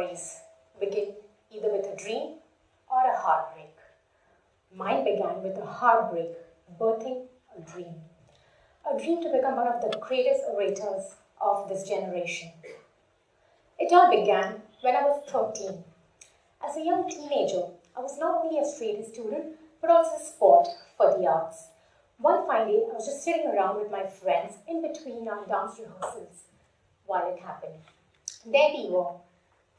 stories begin either with a dream or a heartbreak. Mine began with a heartbreak, birthing a dream. A dream to become one of the greatest orators of this generation. It all began when I was 13. As a young teenager, I was not only a straight A student, but also a sport for the arts. One fine day, I was just sitting around with my friends in between our dance rehearsals while it happened. There we were,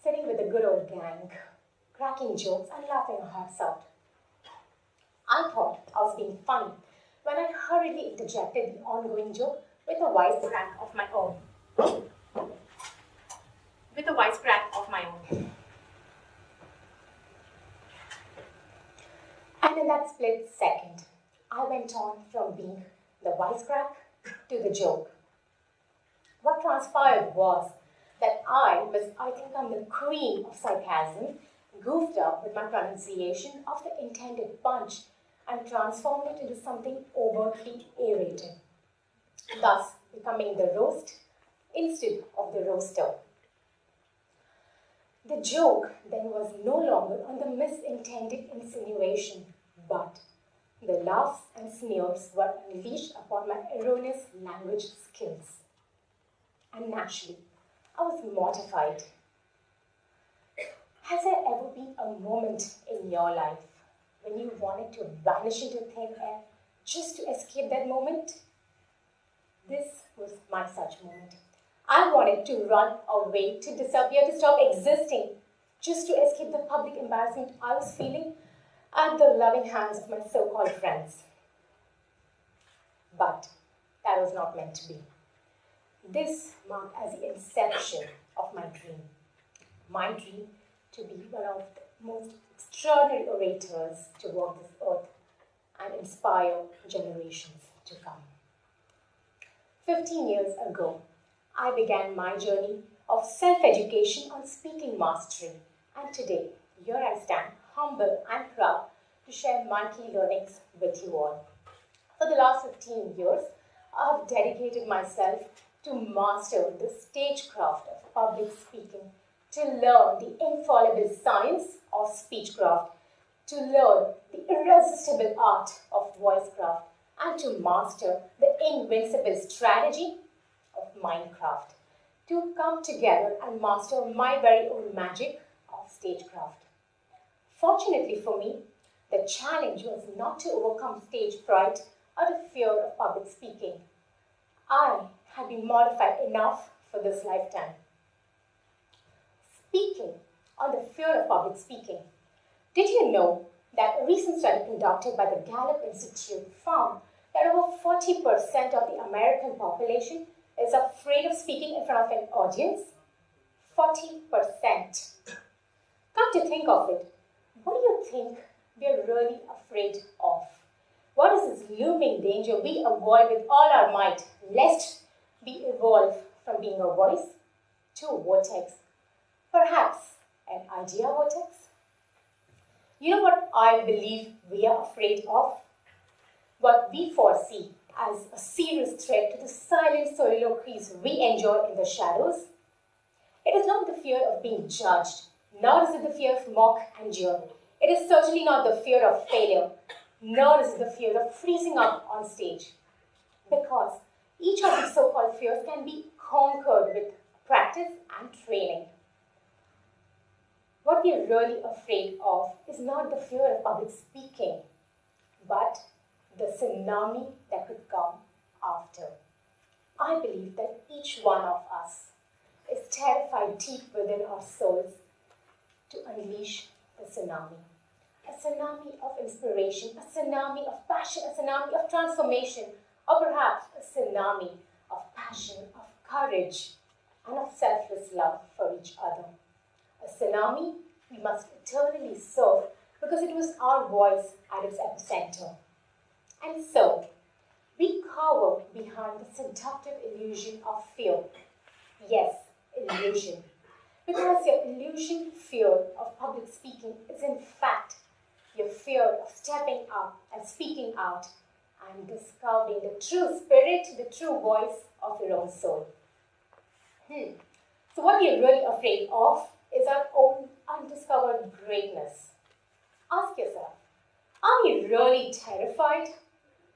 sitting with a good old gang, cracking jokes and laughing our hearts out. I thought I was being funny when I hurriedly interjected the ongoing joke with a wisecrack of my own. And in that split second, I went on from being the wisecrack to the joke. What transpired was that I think I'm the queen of sarcasm, goofed up with my pronunciation of the intended punch and transformed it into something overtly aerated, thus becoming the roast instead of the roaster. The joke then was no longer on the misintended insinuation, but the laughs and sneers were unleashed upon my erroneous language skills. And naturally, I was mortified. Has there ever been a moment in your life when you wanted to vanish into thin air just to escape that moment? This was my such moment. I wanted to run away, to disappear, to stop existing, just to escape the public embarrassment I was feeling at the loving hands of my so-called friends. But that was not meant to be. This marked as the inception of my dream. My dream to be one of the most extraordinary orators to walk this earth and inspire generations to come. 15 years ago, I began my journey of self-education on speaking mastery, and today, here I stand, humble and proud to share my key learnings with you all. For the last 15 years, I have dedicated myself to master the stagecraft of public speaking, to learn the infallible science of speechcraft, to learn the irresistible art of voicecraft, and to master the invincible strategy of mindcraft, to come together and master my very own magic of stagecraft. Fortunately for me, the challenge was not to overcome stage fright or the fear of public speaking. I had been modified enough for this lifetime. Speaking on the fear of public speaking, did you know that a recent study conducted by the Gallup Institute found that over 40% of the American population is afraid of speaking in front of an audience? 40%. Come to think of it, what do you think we are really afraid of? What is this looming danger we avoid with all our might, lest we evolve from being a voice to a vortex? Perhaps an idea vortex? You know what I believe we are afraid of? What we foresee as a serious threat to the silent soliloquies we enjoy in the shadows? It is not the fear of being judged, nor is it the fear of mock and jeer. It is certainly not the fear of failure, nor is it the fear of freezing up on stage. Because each of these so-called fears can be conquered with practice and training. What we are really afraid of is not the fear of public speaking, but the tsunami that could come after. I believe that each one of us is terrified deep within our souls to unleash the tsunami. A tsunami of inspiration, a tsunami of passion, a tsunami of transformation, or perhaps a tsunami of passion, of courage, and of selfless love for each other. A tsunami we must eternally serve because it was our voice at its epicenter. And so, we cower behind the seductive illusion of fear. Yes, illusion. Because your illusion fear of public speaking is in fact your fear of stepping up and speaking out and discovering the true spirit, the true voice of your own soul. So what we are really afraid of is our own undiscovered greatness. Ask yourself, are we really terrified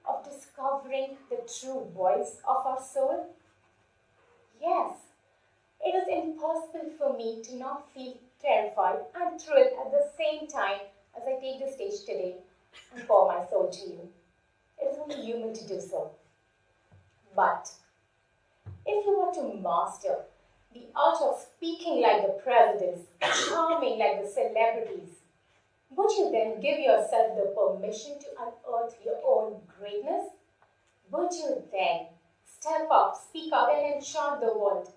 of discovering the true voice of our soul? Yes, it is impossible for me to not feel terrified and thrilled at the same time as I take the stage today and pour my soul to you. It is only human to do so. But if you were to master the art of speaking like the presidents, charming like the celebrities, would you then give yourself the permission to unearth your own greatness? Would you then step up, speak out, and enchant the world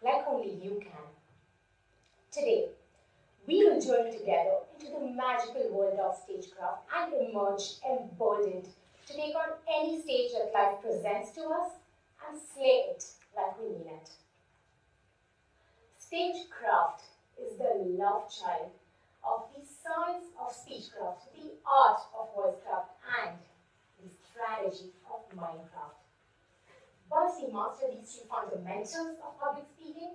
like only you can? Today, we will journey together into the magical world of stagecraft and emerge emboldened to take on any stage that life presents to us and slay it like we mean it. Stagecraft is the love child of the science of speechcraft, the art of voicecraft, and the strategy of mindcraft. Once we master these three fundamentals of public speaking,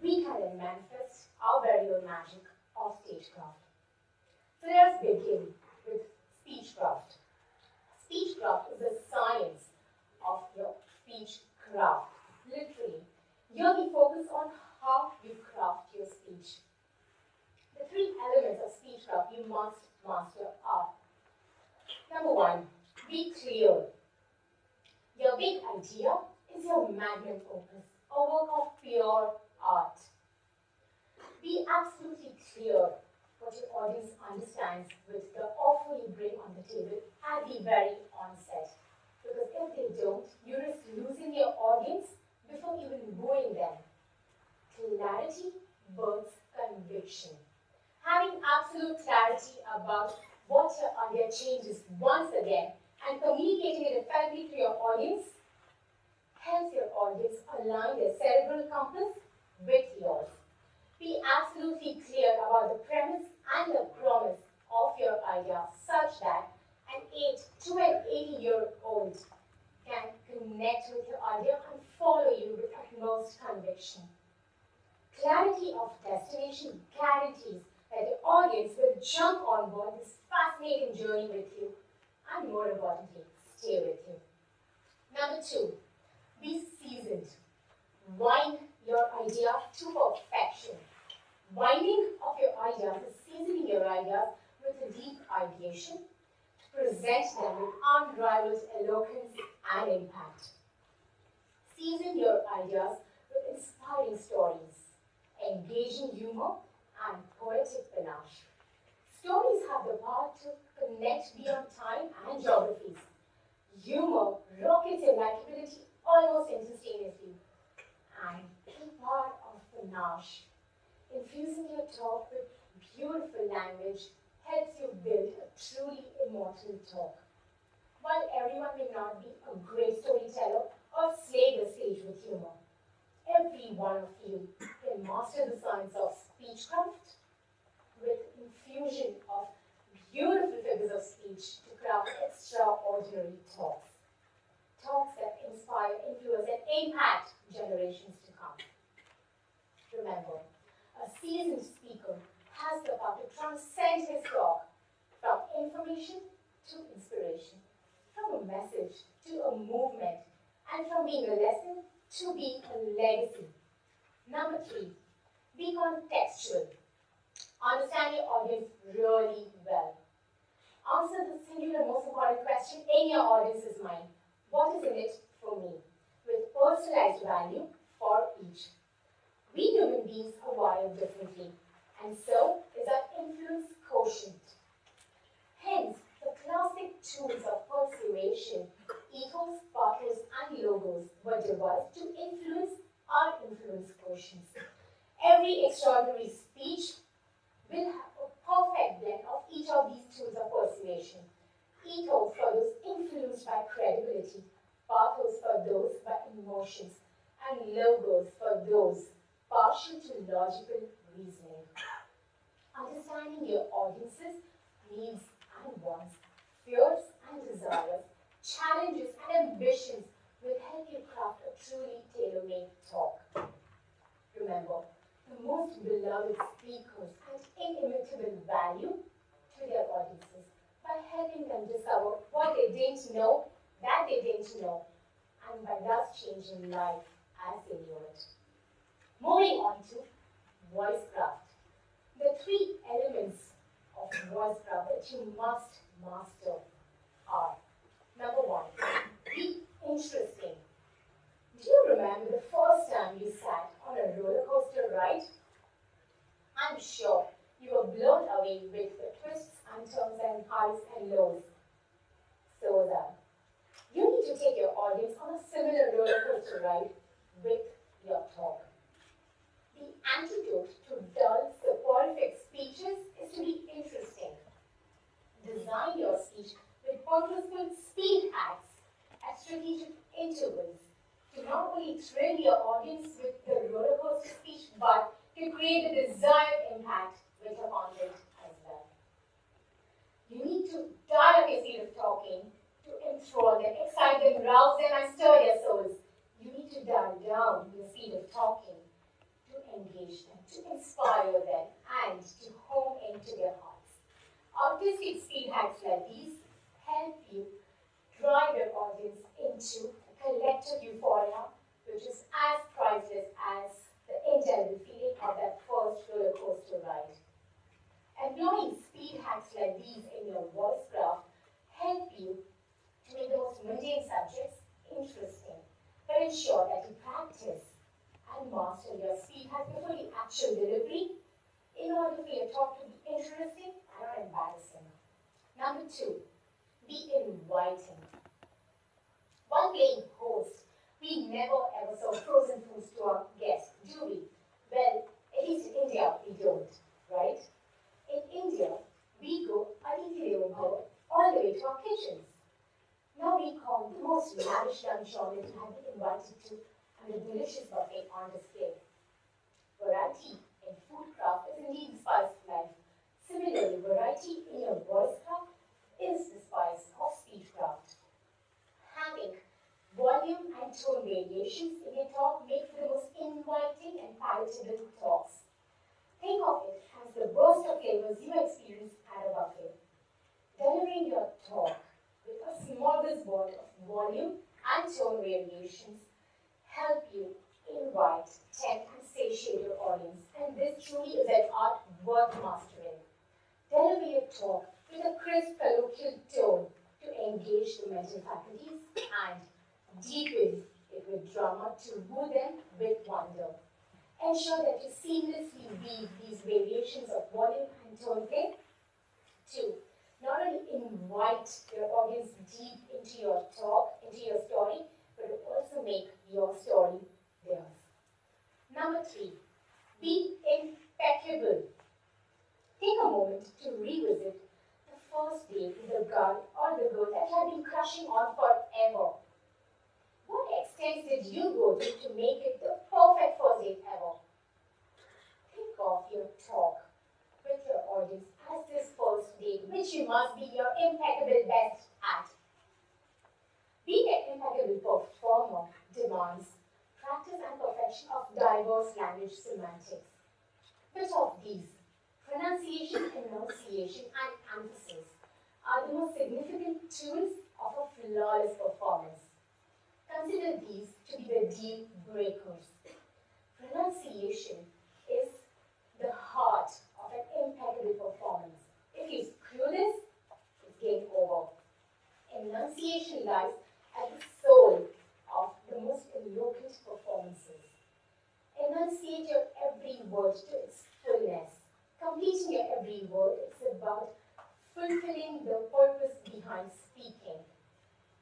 we can then manifest our very own magic of stagecraft. So let us begin with speechcraft. Speechcraft is the science of your speechcraft. Literally, here we focus on how you craft your speech. The three elements of speechcraft you must master are: number one, be clear. Your big idea is your magnum opus, a work of pure art. Be absolutely clear what your audience understands with the offer you bring on the table at the very onset. Because if they don't, you risk losing your audience before even wooing them. Clarity births conviction. Having absolute clarity about what your idea changes once again and communicating it effectively to your audience helps your audience align their cerebral compass with yours. Be absolutely clear about the premise and the promise of your idea such that an 8 to an 80-year-old can connect with your idea and follow you with utmost conviction. Clarity of destination guarantees that the audience will jump on board this fascinating journey with you and, more importantly, stay with you. Number two, be seasoned. Wind your idea to perfection. Winding of your ideas is seasoning your ideas with a deep ideation to present them with unrivaled eloquence and impact. Season your ideas with inspiring stories, engaging humor, and poetic panache. Stories have the power to connect beyond time and geographies. Humor rockets your likability almost instantaneously. And the power of panache, infusing your talk with beautiful language, helps you build a truly immortal talk. While everyone may not be a great storyteller or slay the stage with humor, every one of you can master the science of speechcraft with infusion of beautiful figures of speech to craft extraordinary talks. Talks that inspire, influence, and impact generations to come. Remember, a seasoned speaker has the power to transcend his talk from information to inspiration, from a message to a movement, and from being a lesson to being a legacy. Number three, be contextual. Understand your audience really well. Answer the singular most important question in your audience's mind. What is in it for me? With personalized value for each. We human beings are wired differently, and so is our influence quotient. Hence, the classic tools of persuasion, ethos, pathos, and logos were devised to influence our influence quotients. Every extraordinary speech will have a perfect blend of each of these tools of persuasion. Ethos for those influenced by credibility, pathos for those by emotions, and logos for those partial to logical reasoning. Understanding your audience's needs and wants, fears and desires, challenges and ambitions will help you craft a truly tailor-made talk. Remember, the most most beloved speakers and inimitable value to their audiences by helping them discover what they didn't know, that they didn't know, and by thus changing life as they knew it. Moving on to voicecraft. The three elements of voicecraft that you must master are: number one, be interesting. Do you remember the first time you sat on a roller coaster ride? I'm sure you were blown away with the twists and turns and highs and lows. So you need to take your audience on a similar roller coaster ride with your talk. The antidote to dull, soporific speeches is to be interesting. Design your speech with purposeful speed hacks at strategic intervals to not only thrill your audience with the roller coaster speech, but to create a desired impact with your content as well. You need to dial up your speed of talking to enthrall them, excite them, rouse them, and stir their souls. You need to dial down your speed of talking to engage them, to inspire them, and to home into their hearts. Artistic speed hacks like these help you drive your audience into a collective euphoria, which is as priceless as the indelible feeling of that first roller coaster ride. Employing speed hacks like these in your voicecraft help you to make the most mundane subjects interesting, but ensure that you practice and master your speed hacks before the actual delivery in order for your talk to be interesting and not embarrassing. Number two, be inviting. While playing host, we never ever serve frozen foods to our guests, do we? Well, at least in India, we don't, right? In India, we go all the way to our kitchens. Now we call the most lavish lunch that you have been invited to and a delicious buffet on display. Variety in food craft is indeed the spice of life. Similarly, variety in your voice craft is the spice of speech craft. Having volume and tone variations in your talk make for the most inviting and palatable talks. Think of it as the burst of flavors you experience at a buffet. Delivering your talk with a smorgasbord of volume and tone variations help you invite, tempt, and satiate your audience, and this truly is an art worth mastering. Deliver your talk with a crisp colloquial tone to engage the mental faculties and deepen it with drama to woo them with wonder. Ensure that you seamlessly weave these variations of volume and tone play to not only invite your audience deep into your talk, into your story, but to also make your story theirs. Number three, be impeccable. Take a moment to revisit the first date with the guy or the girl that you have been crushing on forever. What extents did you go to make it the perfect first date ever? Think of your talk with your audience as this first date, which you must be your impeccable best at. Being an impeccable performer demands practice and perfection of diverse language semantics. Which of these, pronunciation, enunciation, and emphasis, are the most significant tools of a flawless performance? Consider these to be the deal breakers. Pronunciation is the heart of an impeccable performance. If you screw this, it's game over. Enunciation lies at the soul of the most eloquent performances. Enunciate your every word to its fullness. Completing your every word is about fulfilling the purpose behind speaking.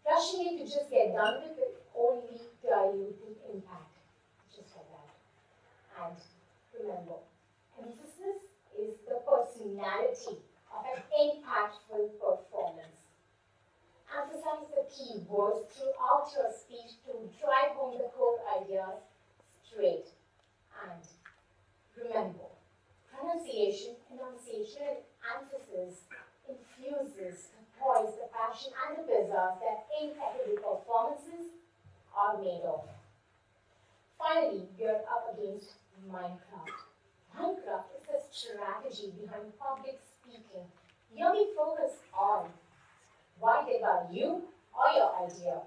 Rushing it to just get done with it only dilute the impact. Just like that. And remember, emphasis is the personality of an impactful performance. Emphasize the key words throughout your speech to drive home the core ideas straight. And remember, pronunciation, enunciation, and emphasis infuses the poise, the passion, and the pizzazz that impeccable performances are made of. Finally, we are up against Minecraft. strategy behind public speaking, you'll be focused on why they are you or your idea.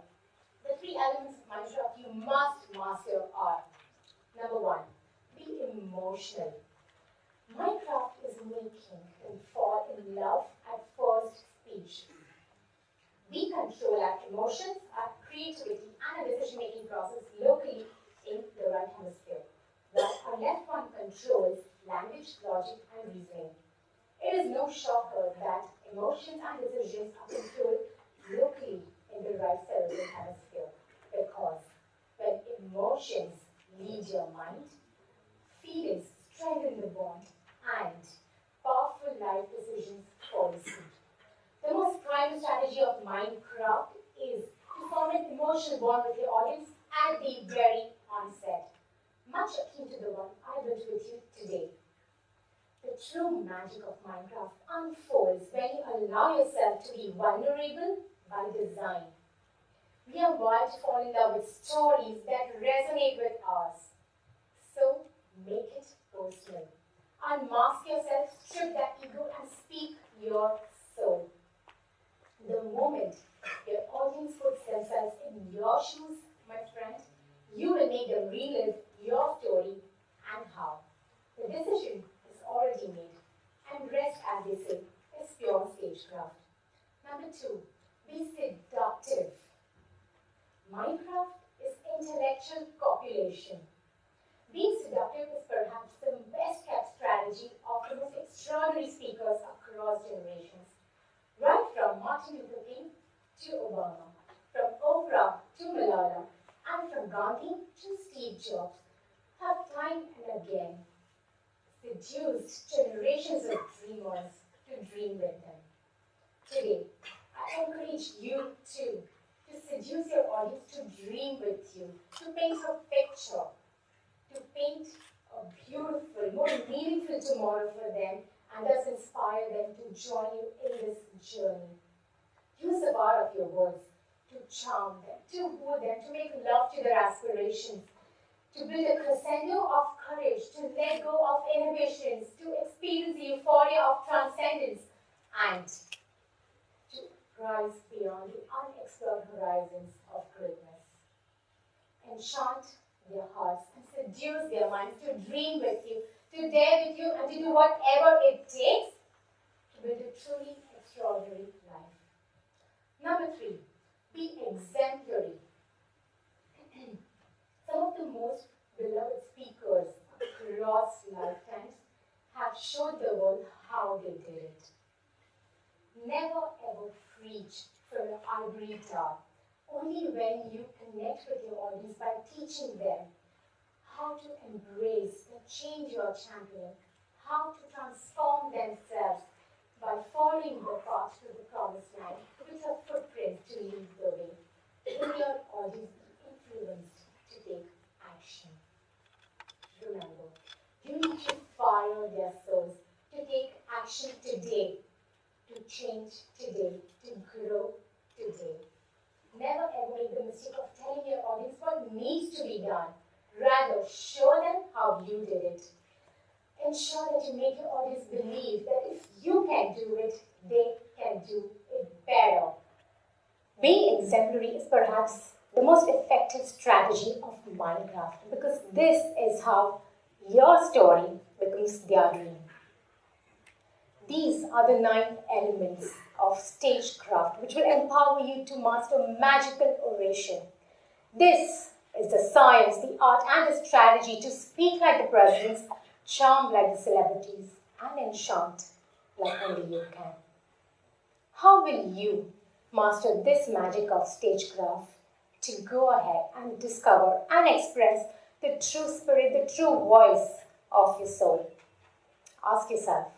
The three elements of Minecraft you must master are: number one, be emotional. Minecraft is making and fall in love at first speech. We control our emotions, our creativity, and our decision-making process locally in the right hemisphere, while our left one controls language, logic, and reasoning. It is no shocker that emotions and decisions are controlled locally in the right cerebral hemisphere, because when emotions lead your mind, feelings strengthen the bond, and powerful life decisions follow suit. The most prime strategy of Minecraft is to form an emotional bond with your audience at the very onset, much akin to the one I built with you today. The true magic of Minecraft unfolds when you allow yourself to be vulnerable by design. We are wired to fall in love with stories that resonate with ours. So make it personal. Unmask yourself, strip that ego, and speak your soul. The moment your audience puts themselves in your shoes, my friend, you will make them relive your story, and how. The decision is already made, and rest, as they say, is pure stagecraft. Number two, be seductive. Minecraft is intellectual copulation. Being seductive is perhaps the best kept strategy of the most extraordinary speakers across generations. Right from Martin Luther King to Obama, from Oprah to Malala, and from Gandhi to Steve Jobs, have time and again seduced generations of dreamers to dream with them. Today, I encourage you too to seduce your audience to dream with you, to paint a picture, to paint a beautiful, more meaningful tomorrow for them, and thus inspire them to join you in this journey. Use the power of your words to charm them, to woo them, to make love to their aspirations, to build a crescendo of courage, to let go of inhibitions, to experience the euphoria of transcendence, and to rise beyond the unexplored horizons of greatness. Enchant their hearts and seduce their minds to dream with you, to dare with you, and to do whatever it takes to build a truly extraordinary life. Number three, be exemplary. Some of the most beloved speakers across lifetimes have showed the world how they did it. Never ever preach from an ivory tower. Only when you connect with your audience by teaching them how to embrace and change your champion, how to transform themselves by following the path to the promised land with a footprint to lead the way. Will your audience be influenced to take action? Remember, you need to fire their souls to take action today, to change today, to grow today. Never ever make the mistake of telling your audience what needs to be done. Rather, show them how you did it. Ensure that you make your audience believe that if you can do it, they can do it better. Being exemplary is perhaps the most effective strategy of Minecraft, because this is how your story becomes their dream. These are the 9 elements of stagecraft which will empower you to master magical oration. This is the science, the art, and the strategy to speak like the presidents, charm like the celebrities, and enchant like only you can. How will you master this magic of stagecraft to go ahead and discover and express the true spirit, the true voice of your soul? Ask yourself,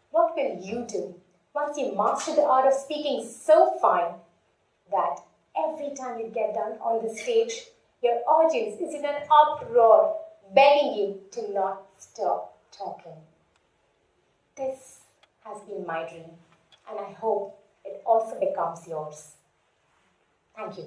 what will you do once you master the art of speaking so fine that every time you get done on the stage, your audience is in an uproar, begging you to not stop talking? This has been my dream, and I hope it also becomes yours. Thank you.